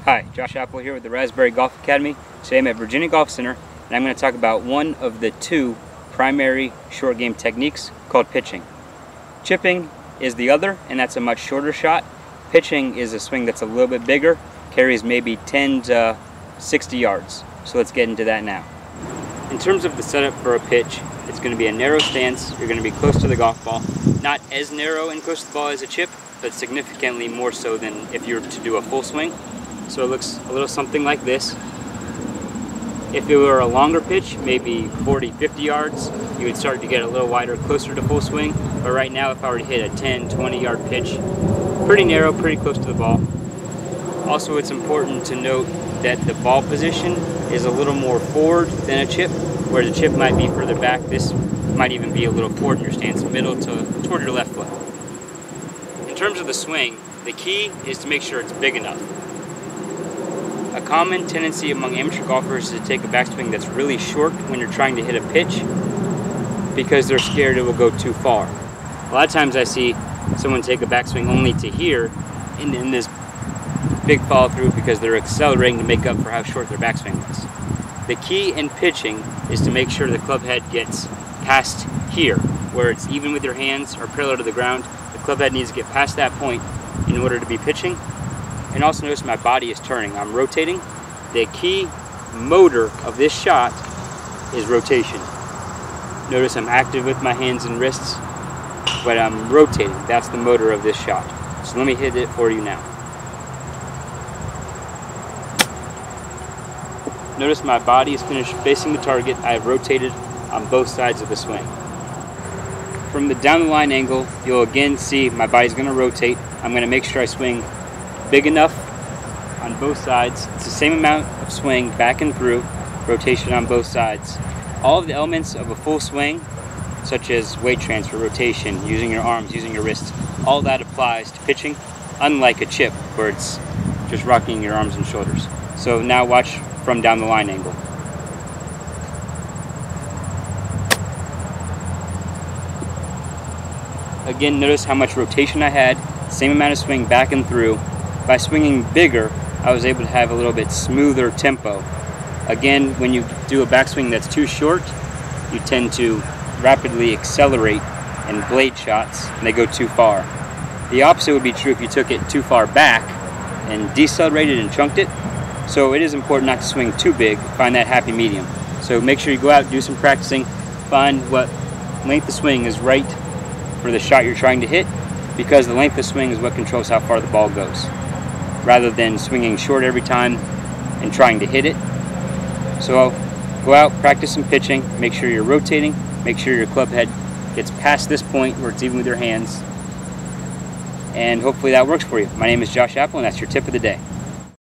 Hi, Josh Apple here with the Raspberry Golf Academy. Today I'm at Virginia Golf Center and I'm going to talk about one of the two primary short game techniques called pitching. Chipping is the other, and that's a much shorter shot. Pitching is a swing that's a little bit bigger, carries maybe 10 to 60 yards. So let's get into that now. In terms of the setup for a pitch, it's going to be a narrow stance. You're going to be close to the golf ball. Not as narrow and close to the ball as a chip, but significantly more so than if you were to do a full swing. So it looks a little something like this. If it were a longer pitch, maybe 40, 50 yards, you would start to get a little wider, closer to full swing. But right now, if I were to hit a 10, 20 yard pitch, pretty narrow, pretty close to the ball. Also, it's important to note that the ball position is a little more forward than a chip, where the chip might be further back. This might even be a little forward in your stance, middle to toward your left foot. In terms of the swing, the key is to make sure it's big enough. A common tendency among amateur golfers is to take a backswing that's really short when you're trying to hit a pitch because they're scared it will go too far. A lot of times I see someone take a backswing only to here and then this big follow through because they're accelerating to make up for how short their backswing was. The key in pitching is to make sure the club head gets past here, where it's even with your hands or parallel to the ground. The club head needs to get past that point in order to be pitching. And also notice my body is turning. I'm rotating. The key motor of this shot is rotation. Notice I'm active with my hands and wrists, but I'm rotating. That's the motor of this shot. So let me hit it for you now. Notice my body is finished facing the target. I have rotated on both sides of the swing. From the down the line angle, you'll again see my body's going to rotate. I'm going to make sure I swing big enough on both sides. It's the same amount of swing back and through, rotation on both sides. All of the elements of a full swing, such as weight transfer, rotation, using your arms, using your wrists, all that applies to pitching, unlike a chip where it's just rocking your arms and shoulders. So now watch from down the line angle. Again, notice how much rotation I had, same amount of swing back and through. By swinging bigger, I was able to have a little bit smoother tempo. Again, when you do a backswing that's too short, you tend to rapidly accelerate in blade shots and they go too far. The opposite would be true if you took it too far back and decelerated and chunked it. So it is important not to swing too big, find that happy medium. So make sure you go out, do some practicing, find what length of swing is right for the shot you're trying to hit, because the length of swing is what controls how far the ball goes, rather than swinging short every time and trying to hit it. So go out, practice some pitching, make sure you're rotating, make sure your club head gets past this point where it's even with your hands, and hopefully that works for you. My name is Josh Apple, and that's your tip of the day.